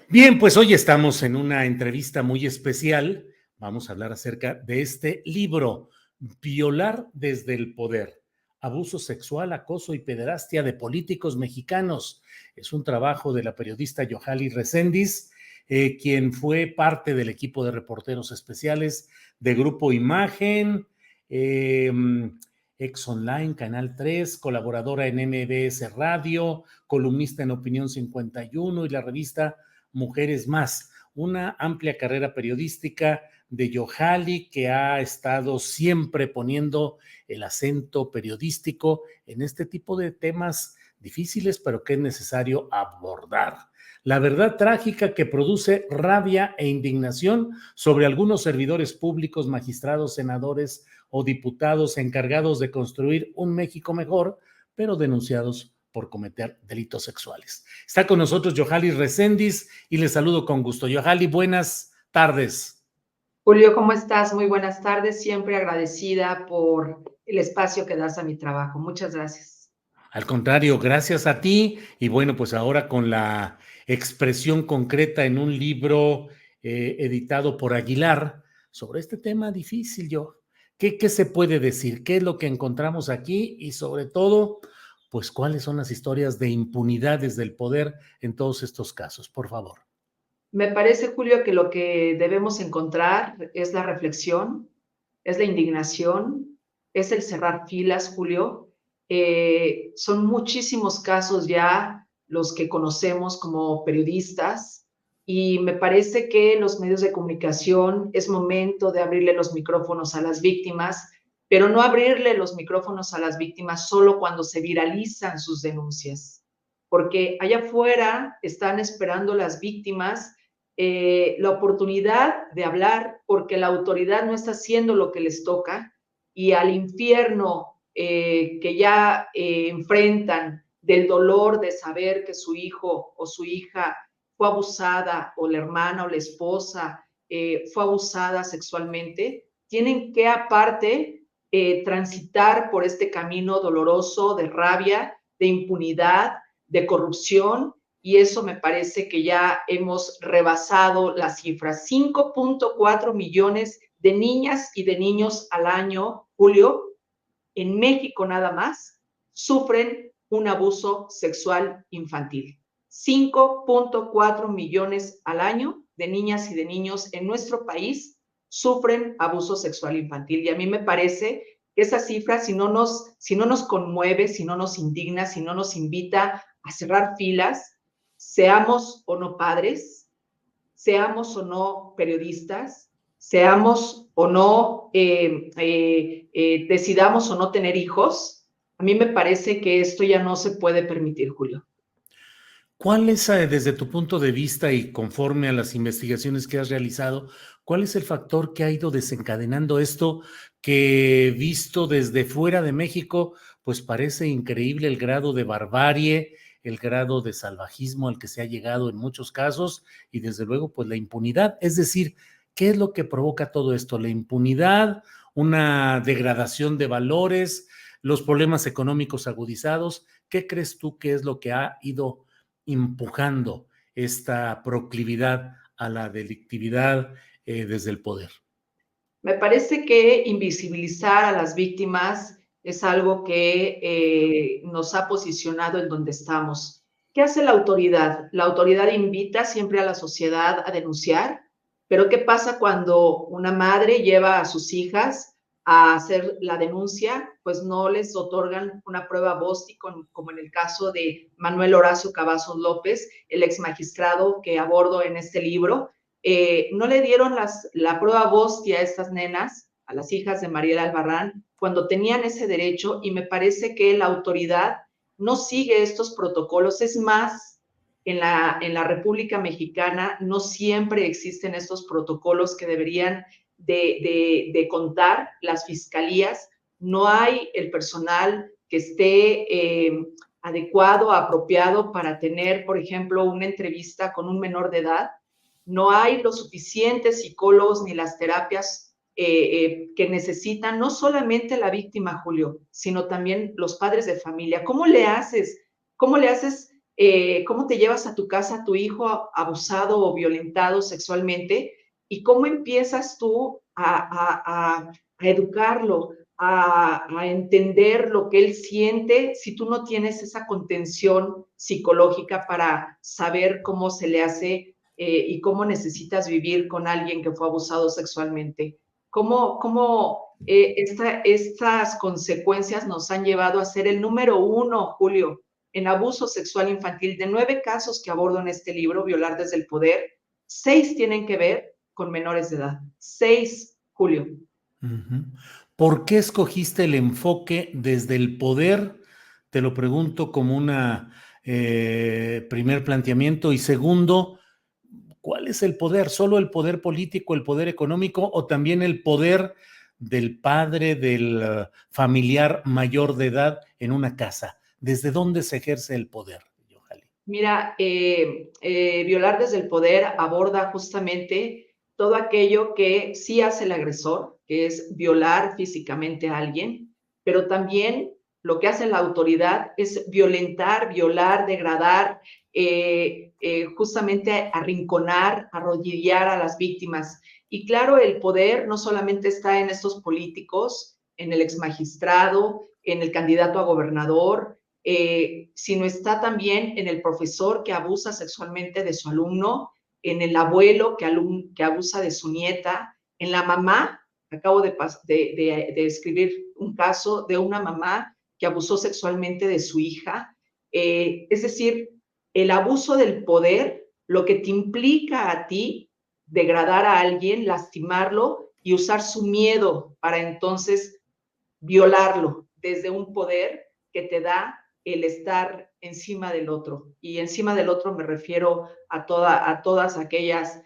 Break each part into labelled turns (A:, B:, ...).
A: Bien, pues hoy estamos en una entrevista muy especial. Vamos a hablar acerca de este libro, Violar desde el poder, abuso sexual, acoso y pederastia de políticos mexicanos. Es un trabajo de la periodista Yohali Reséndiz, quien fue parte del equipo de reporteros especiales de Grupo Imagen, eh, Ex Online, Canal 3, colaboradora en MBS Radio, columnista en Opinión 51 y la revista Mujeres Más, una amplia carrera periodística de Yohali que ha estado siempre poniendo el acento periodístico en este tipo de temas difíciles, pero que es necesario abordar. La verdad trágica que produce rabia e indignación sobre algunos servidores públicos, magistrados, senadores o diputados encargados de construir un México mejor, pero denunciados por cometer delitos sexuales. Está con nosotros Yohali Reséndiz y le saludo con gusto. Yohali, buenas tardes.
B: Julio, ¿cómo estás? Muy buenas tardes. Siempre agradecida por el espacio que das a mi trabajo. Muchas gracias.
A: Al contrario, gracias a ti. Y bueno, pues ahora con la expresión concreta en un libro editado por Aguilar sobre este tema difícil, ¿Qué se puede decir? ¿Qué es lo que encontramos aquí? Y sobre todo, pues, ¿cuáles son las historias de impunidad desde el poder en todos estos casos? Por favor.
B: Me parece, Julio, que lo que debemos encontrar es la reflexión, es la indignación, es el cerrar filas, Julio. Son muchísimos casos ya los que conocemos como periodistas y me parece que los medios de comunicación es momento de abrirle los micrófonos a las víctimas, pero no abrirle los micrófonos a las víctimas solo cuando se viralizan sus denuncias, porque allá afuera están esperando las víctimas la oportunidad de hablar porque la autoridad no está haciendo lo que les toca y al infierno que ya enfrentan del dolor de saber que su hijo o su hija fue abusada o la hermana o la esposa fue abusada sexualmente, tienen que aparte transitar por este camino doloroso de rabia, de impunidad, de corrupción, y eso me parece que ya hemos rebasado la cifra. 5.4 millones de niñas y de niños al año, Julio, en México nada más, sufren un abuso sexual infantil. 5.4 millones al año de niñas y de niños en nuestro país sufren abuso sexual infantil. Y a mí me parece que esa cifra, si no nos conmueve, si no nos indigna, si no nos invita a cerrar filas, seamos o no padres, seamos o no periodistas, seamos o no, decidamos o no tener hijos, a mí me parece que esto ya no se puede permitir, Julio.
A: ¿Cuál es, desde tu punto de vista y conforme a las investigaciones que has realizado, cuál es el factor que ha ido desencadenando esto que visto desde fuera de México, pues parece increíble el grado de barbarie, el grado de salvajismo al que se ha llegado en muchos casos y desde luego pues la impunidad? Es decir, ¿qué es lo que provoca todo esto? La impunidad, una degradación de valores, los problemas económicos agudizados. ¿Qué crees tú que es lo que ha ido empujando esta proclividad a la delictividad desde el poder?
B: Me parece que invisibilizar a las víctimas es algo que nos ha posicionado en donde estamos. ¿Qué hace la autoridad? La autoridad invita siempre a la sociedad a denunciar, pero ¿qué pasa cuando una madre lleva a sus hijas a hacer la denuncia? Pues no les otorgan una prueba BOSTI, como en el caso de Manuel Horacio Cavazos López, el ex magistrado que abordo en este libro. No le dieron la prueba BOSTI a estas nenas, a las hijas de Mariela Albarrán, cuando tenían ese derecho, y me parece que la autoridad no sigue estos protocolos. Es más, en la República Mexicana no siempre existen estos protocolos que deberían de contar las fiscalías. No hay el personal que esté adecuado, apropiado para tener, por ejemplo, una entrevista con un menor de edad. No hay los suficientes psicólogos ni las terapias que necesitan no solamente la víctima, Julio, sino también los padres de familia. ¿Cómo le haces cómo te llevas a tu casa a tu hijo abusado o violentado sexualmente y cómo empiezas tú a educarlo, a entender lo que él siente si tú no tienes esa contención psicológica para saber cómo se le hace y cómo necesitas vivir con alguien que fue abusado sexualmente. Estas consecuencias nos han llevado a ser el número uno, Julio, en abuso sexual infantil. De 9 casos que abordo en este libro, Violar desde el poder, 6 tienen que ver con menores de edad. 6, Julio.
A: Ujú. ¿Por qué escogiste el enfoque desde el poder? Te lo pregunto como una primer planteamiento. Y segundo, ¿cuál es el poder? ¿Solo el poder político, el poder económico o también el poder del padre, del familiar mayor de edad en una casa? ¿Desde dónde se ejerce el poder, Yohali?
B: Mira, Violar desde el poder aborda justamente todo aquello que sí hace el agresor, que es violar físicamente a alguien, pero también lo que hace la autoridad es violentar, violar, degradar, justamente arrinconar, arrodillar a las víctimas. Y claro, el poder no solamente está en estos políticos, en el exmagistrado, en el candidato a gobernador, sino está también en el profesor que abusa sexualmente de su alumno, en el abuelo que abusa de su nieta, en la mamá. Acabo de escribir un caso de una mamá que abusó sexualmente de su hija. Es decir, el abuso del poder, lo que te implica a ti degradar a alguien, lastimarlo y usar su miedo para entonces violarlo desde un poder que te da el estar encima del otro. Y encima del otro me refiero a todas aquellas,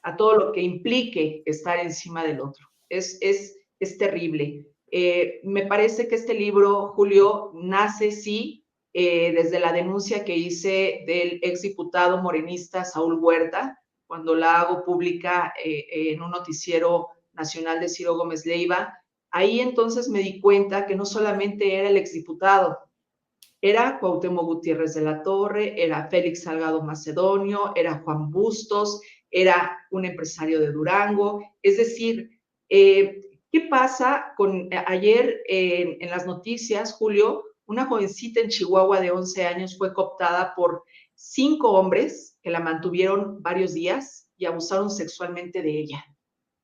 B: a todo lo que implique estar encima del otro. Es terrible. Me parece que este libro, Julio, nace, sí, desde la denuncia que hice del exdiputado morenista Saúl Huerta, cuando la hago pública en un noticiero nacional de Ciro Gómez Leiva. Ahí entonces me di cuenta que no solamente era el exdiputado, era Cuauhtémoc Gutiérrez de la Torre, era Félix Salgado Macedonio, era Juan Bustos, era un empresario de Durango. Es decir, ¿qué pasa con ayer en las noticias, Julio? Una jovencita en Chihuahua de 11 años fue cooptada por 5 hombres que la mantuvieron varios días y abusaron sexualmente de ella.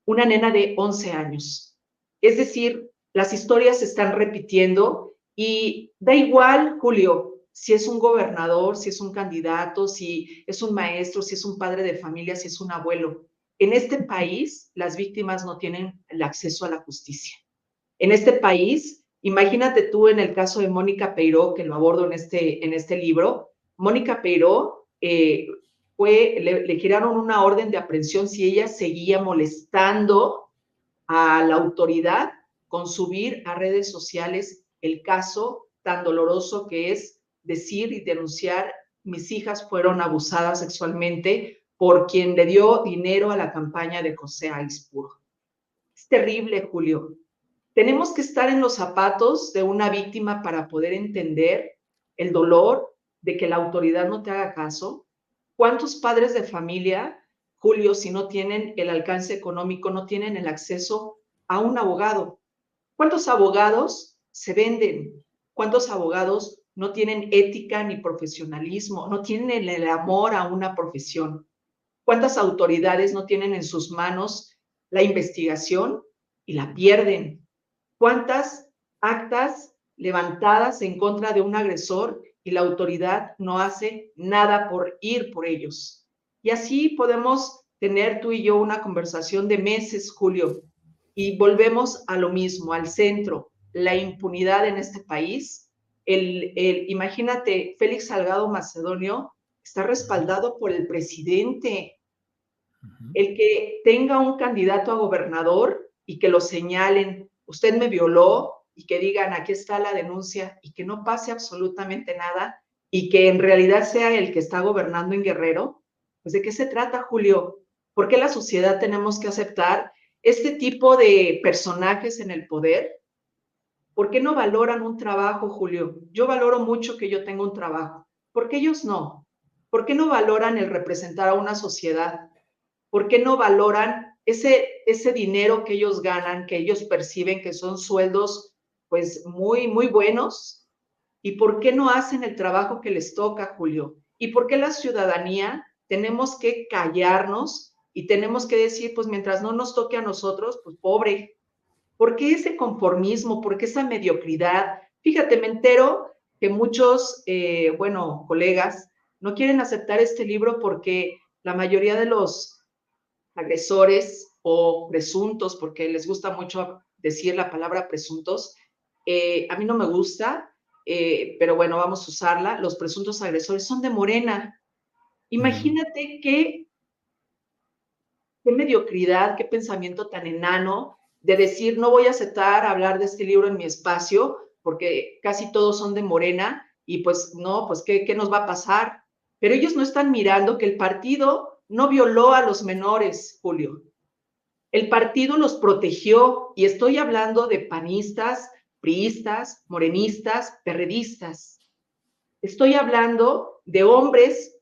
B: Una nena de 11 años. Es decir, las historias se están repitiendo y da igual, Julio, si es un gobernador, si es un candidato, si es un maestro, si es un padre de familia, si es un abuelo. En este país, las víctimas no tienen el acceso a la justicia. En este país, imagínate tú en el caso de Mónica Peiró, que lo abordo en este libro. Mónica Peiró le giraron una orden de aprehensión si ella seguía molestando a la autoridad con subir a redes sociales el caso tan doloroso que es decir y denunciar: mis hijas fueron abusadas sexualmente por quien le dio dinero a la campaña de José Aispuro. Es terrible, Julio. Tenemos que estar en los zapatos de una víctima para poder entender el dolor de que la autoridad no te haga caso. ¿Cuántos padres de familia, Julio, si no tienen el alcance económico, no tienen el acceso a un abogado? ¿Cuántos abogados se venden? ¿Cuántos abogados no tienen ética ni profesionalismo, no tienen el amor a una profesión? ¿Cuántas autoridades no tienen en sus manos la investigación y la pierden? ¿Cuántas actas levantadas en contra de un agresor y la autoridad no hace nada por ir por ellos? Y así podemos tener tú y yo una conversación de meses, Julio, y volvemos a lo mismo, al centro, la impunidad en este país. Imagínate, Félix Salgado Macedonio está respaldado por el presidente. El que tenga un candidato a gobernador y que lo señalen, usted me violó, y que digan, aquí está la denuncia, y que no pase absolutamente nada, y que en realidad sea el que está gobernando en Guerrero. Pues ¿de qué se trata, Julio? ¿Por qué la sociedad tenemos que aceptar este tipo de personajes en el poder? ¿Por qué no valoran un trabajo, Julio? Yo valoro mucho que yo tenga un trabajo, ¿Por qué ellos no? ¿Por qué no valoran el representar a una sociedad? ¿Por qué no valoran ese dinero que ellos ganan, que ellos perciben que son sueldos pues muy, muy buenos? ¿Y por qué no hacen el trabajo que les toca, Julio? ¿Y por qué la ciudadanía tenemos que callarnos y tenemos que decir, pues mientras no nos toque a nosotros, pues pobre? ¿Por qué ese conformismo? ¿Por qué esa mediocridad? Fíjate, me entero que muchos, bueno, colegas no quieren aceptar este libro porque la mayoría de los agresores o presuntos, porque les gusta mucho decir la palabra presuntos, a mí no me gusta, pero bueno, vamos a usarla, los presuntos agresores son de Morena. Imagínate qué mediocridad, qué pensamiento tan enano de decir, no voy a aceptar hablar de este libro en mi espacio, porque casi todos son de Morena, y pues no, pues ¿qué nos va a pasar? Pero ellos no están mirando que el partido no violó a los menores, Julio. El partido los protegió, y estoy hablando de panistas, priistas, morenistas, perredistas. Estoy hablando de hombres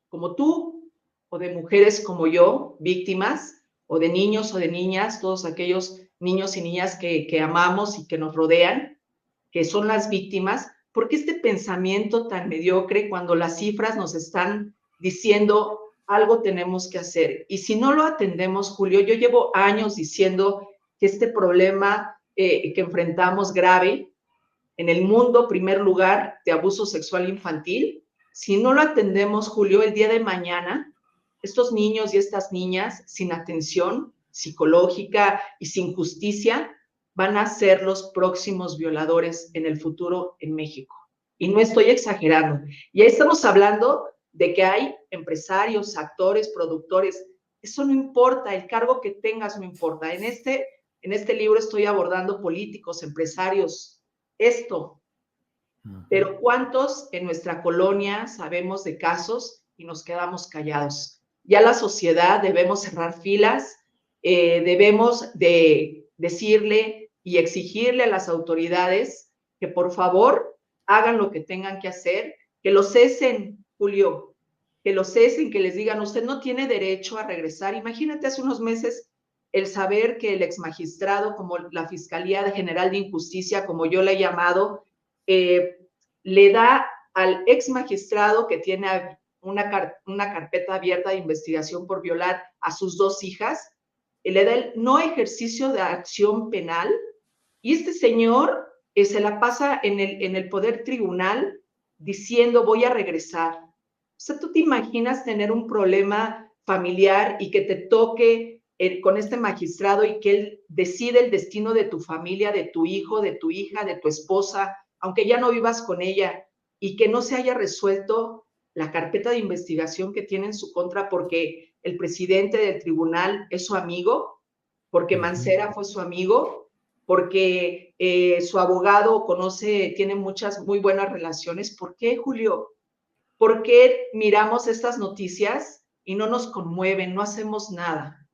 B: como tú, o de mujeres como yo, víctimas, o de niños o de niñas, todos aquellos niños y niñas que amamos y que nos rodean, que son las víctimas. ¿Por qué este pensamiento tan mediocre cuando las cifras nos están diciendo algo tenemos que hacer? Y si no lo atendemos, Julio, yo llevo años diciendo que este problema que enfrentamos grave en el mundo, primer lugar, de abuso sexual infantil, si no lo atendemos, Julio, el día de mañana, estos niños y estas niñas sin atención psicológica y sin justicia van a ser los próximos violadores en el futuro en México. Y no estoy exagerando. Y ahí estamos hablando de que hay empresarios, actores, productores. Eso no importa, el cargo que tengas no importa. En este libro estoy abordando políticos, empresarios, esto. Pero ¿cuántos en nuestra colonia sabemos de casos y nos quedamos callados? Ya la sociedad debemos cerrar filas, debemos de decirle y exigirle a las autoridades que por favor hagan lo que tengan que hacer, que lo cesen, Julio, que lo cesen, que les digan, usted no tiene derecho a regresar. Imagínate hace unos meses el saber que el exmagistrado, como la Fiscalía General de Injusticia, como yo le he llamado, le da al ex magistrado que tiene una carpeta abierta de investigación por violar a sus dos hijas, le da el no ejercicio de acción penal, y este señor se la pasa en el poder tribunal diciendo voy a regresar. O sea, ¿tú te imaginas tener un problema familiar y que te toque con este magistrado y que él decide el destino de tu familia, de tu hijo, de tu hija, de tu esposa, aunque ya no vivas con ella, y que no se haya resuelto la carpeta de investigación que tiene en su contra porque el presidente del tribunal es su amigo, porque Mancera fue su amigo, porque su abogado tiene muchas muy buenas relaciones? ¿Por qué, Julio? ¿Por qué miramos estas noticias y no nos conmueven, no hacemos nada?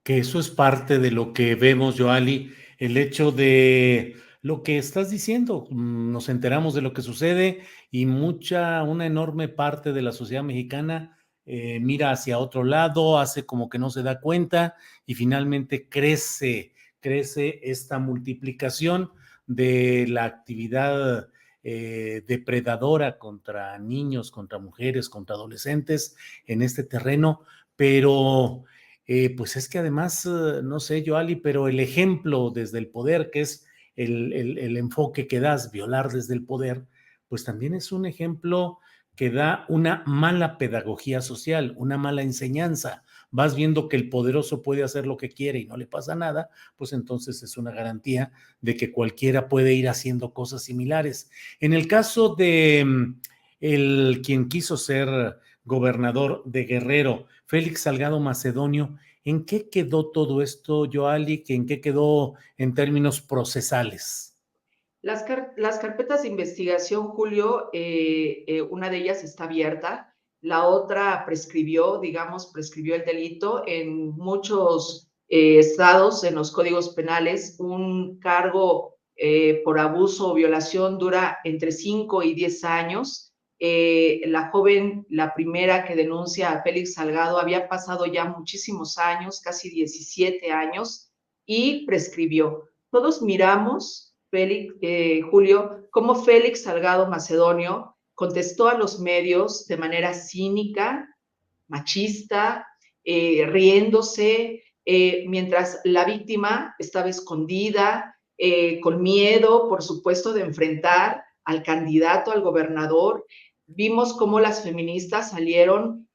A: Que eso es parte de lo que vemos, Joali, el hecho de lo que estás diciendo. Nos enteramos de lo que sucede y una enorme parte de la sociedad mexicana mira hacia otro lado, hace como que no se da cuenta y finalmente crece esta multiplicación de la actividad depredadora contra niños, contra mujeres, contra adolescentes en este terreno, pero pues es que además, no sé, Joali, pero el ejemplo desde el poder, que es el enfoque que das, violar desde el poder, pues también es un ejemplo que da una mala pedagogía social, una mala enseñanza. Vas viendo que el poderoso puede hacer lo que quiere y no le pasa nada, pues entonces es una garantía de que cualquiera puede ir haciendo cosas similares. En el caso de quien quiso ser gobernador de Guerrero, Félix Salgado Macedonio, ¿en qué quedó todo esto, Joali? ¿En qué quedó en términos procesales?
B: Las carpetas de investigación, Julio, una de ellas está abierta, la otra prescribió el delito. En muchos estados, en los códigos penales, un cargo por abuso o violación dura entre 5 y 10 años. La joven, la primera que denuncia a Félix Salgado, había pasado ya muchísimos años, casi 17 años, y prescribió. Todos miramos, Félix, Julio, cómo Félix Salgado Macedonio contestó a los medios de manera cínica, machista, riéndose, mientras la víctima estaba escondida, con miedo, por supuesto, de enfrentar al candidato, al gobernador. Vimos cómo las feministas salieron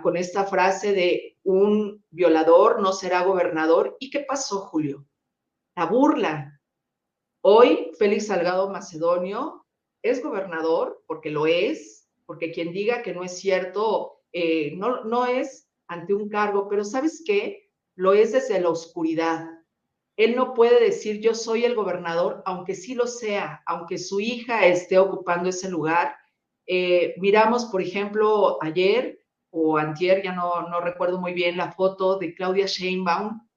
B: con esta frase de un violador no será gobernador. ¿Y qué pasó, Julio? La burla. Hoy, Félix Salgado Macedonio es gobernador, porque lo es, porque quien diga que no es cierto, no es ante un cargo, pero ¿sabes qué? Lo es desde la oscuridad. Él no puede decir yo soy el gobernador, aunque sí lo sea, aunque su hija esté ocupando ese lugar. Miramos, por ejemplo, ayer o antier, ya no recuerdo muy bien, la foto de Claudia Sheinbaum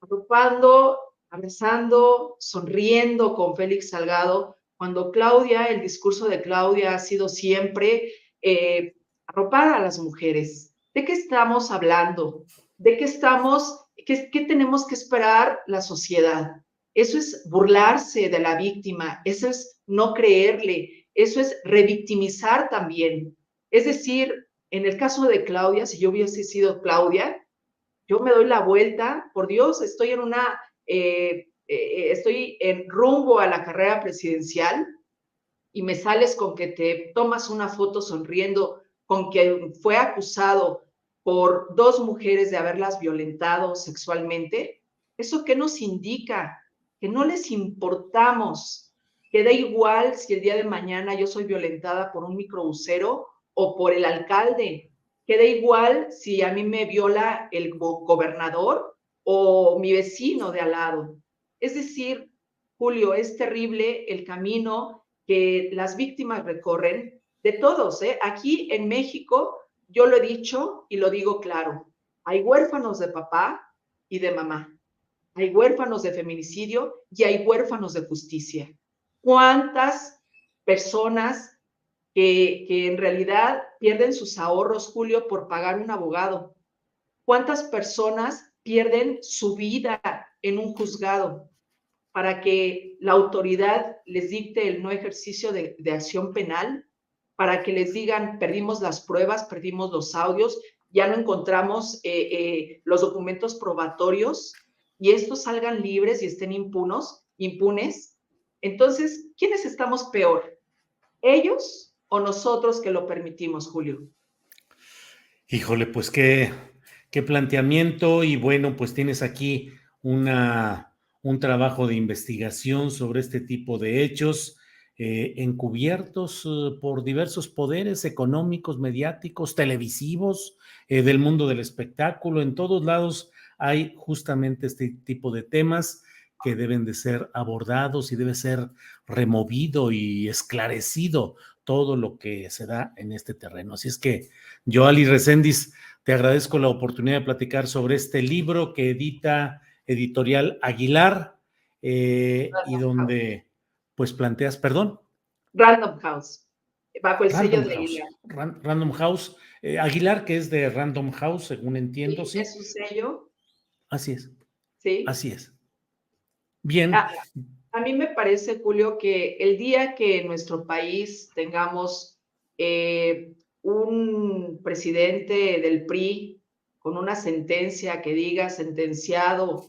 B: arropando, abrazando, sonriendo con Félix Salgado, cuando Claudia, el discurso de Claudia ha sido siempre arropar a las mujeres. ¿De qué estamos hablando? ¿De qué estamos, qué tenemos que esperar la sociedad? Eso es burlarse de la víctima, eso es no creerle, eso es revictimizar también. Es decir, en el caso de Claudia, si yo hubiese sido Claudia, yo me doy la vuelta, por Dios, estoy en rumbo a la carrera presidencial y me sales con que te tomas una foto sonriendo con quien fue acusado por dos mujeres de haberlas violentado sexualmente. ¿Eso qué nos indica? Que no les importamos, que da igual si el día de mañana yo soy violentada por un microbusero o por el alcalde, que da igual si a mí me viola el gobernador o mi vecino de al lado. Es decir, Julio, es terrible el camino que las víctimas recorren, de todos, ¿eh? Aquí en México, yo lo he dicho y lo digo claro, hay huérfanos de papá y de mamá, hay huérfanos de feminicidio y hay huérfanos de justicia. ¿Cuántas personas que en realidad pierden sus ahorros, Julio, por pagar un abogado? ¿Cuántas personas pierden su vida en un juzgado para que la autoridad les dicte el no ejercicio de acción penal, para que les digan, perdimos las pruebas, perdimos los audios, ya no encontramos los documentos probatorios y estos salgan libres y estén impunes? Entonces, ¿quiénes estamos peor? ¿Ellos o nosotros que lo permitimos, Julio?
A: Híjole, pues qué planteamiento y bueno, pues tienes aquí un trabajo de investigación sobre este tipo de hechos encubiertos por diversos poderes económicos, mediáticos, televisivos, del mundo del espectáculo. En todos lados hay justamente este tipo de temas que deben de ser abordados y debe ser removido y esclarecido todo lo que se da en este terreno. Así es que Yoali Recendis, te agradezco la oportunidad de platicar sobre este libro que edita Editorial Aguilar y donde pues planteas, perdón,
B: Random House, bajo el sello
A: Random
B: de
A: House,
B: Aguilar.
A: Random House, Aguilar que es de Random House, según entiendo,
B: Sí, es
A: sí,
B: un sello,
A: así es,
B: sí.
A: así es. Bien,
B: Ah, a mí me parece, Julio, que el día que en nuestro país tengamos un presidente del PRI con una sentencia que diga sentenciado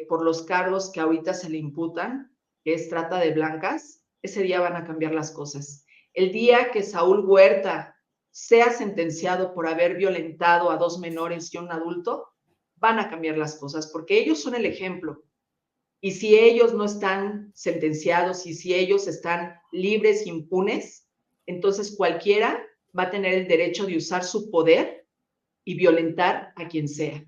B: por los cargos que ahorita se le imputan, que es trata de blancas, ese día van a cambiar las cosas. El día que Saúl Huerta sea sentenciado por haber violentado a dos menores y un adulto, van a cambiar las cosas, porque ellos son el ejemplo. Y si ellos no están sentenciados y si ellos están libres, impunes, entonces cualquiera va a tener el derecho de usar su poder y violentar a quien sea.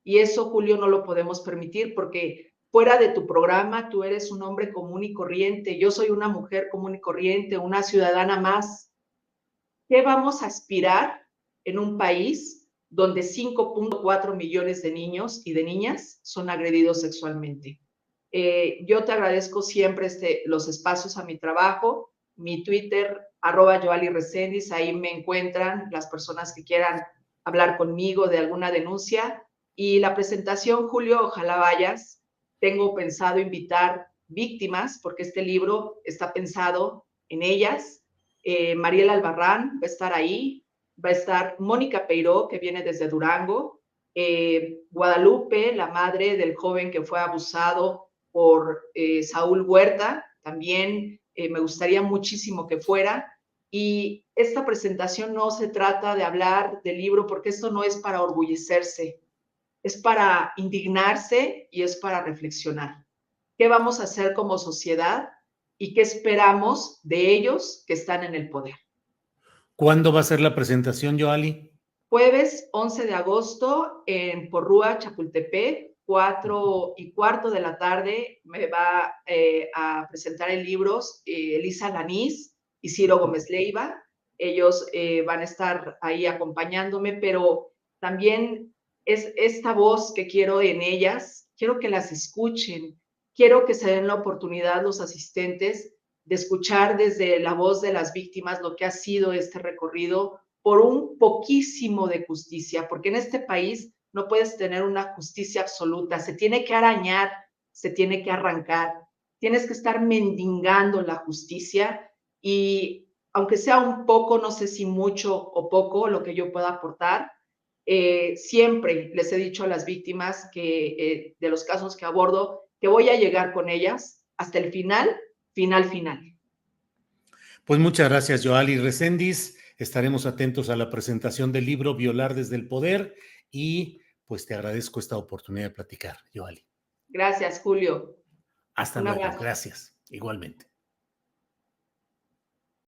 B: Y eso, Julio, no lo podemos permitir porque fuera de tu programa tú eres un hombre común y corriente, yo soy una mujer común y corriente, una ciudadana más. ¿Qué vamos a aspirar en un país donde 5.4 millones de niños y de niñas son agredidos sexualmente? Yo te agradezco siempre los espacios a mi trabajo mi Twitter, @YoaliReséndiz, ahí me encuentran las personas que quieran hablar conmigo de alguna denuncia. Y la presentación, Julio, ojalá vayas. Tengo pensado invitar víctimas, porque este libro está pensado en ellas. Mariela Albarrán va a estar ahí, va a estar Mónica Peiró, que viene desde Durango, Guadalupe, la madre del joven que fue abusado por Saúl Huerta, también me gustaría muchísimo que fuera. Y esta presentación no se trata de hablar del libro, porque esto no es para orgullecerse, es para indignarse y es para reflexionar. ¿Qué vamos a hacer como sociedad y qué esperamos de ellos que están en el poder?
A: ¿Cuándo va a ser la presentación, Yoali?
B: Jueves 11 de agosto en Porrúa, Chapultepec, 4:15 de la tarde, me va a presentar el libro Elisa Lanís y Ciro Gómez Leiva. Ellos van a estar ahí acompañándome, pero también es esta voz que quiero en ellas, quiero que las escuchen, quiero que se den la oportunidad los asistentes de escuchar desde la voz de las víctimas lo que ha sido este recorrido por un poquísimo de justicia, porque en este país no puedes tener una justicia absoluta, se tiene que arañar, se tiene que arrancar, tienes que estar mendigando la justicia y aunque sea un poco, no sé si mucho o poco lo que yo pueda aportar, siempre les he dicho a las víctimas que de los casos que abordo, que voy a llegar con ellas hasta el final, final.
A: Pues muchas gracias, Yoali Reséndiz. Estaremos atentos a la presentación del libro Violar desde el Poder y pues te agradezco esta oportunidad de platicar, Yoali.
B: Gracias, Julio.
A: Hasta
B: Un
A: luego.
B: abrazo.
A: Gracias. Igualmente.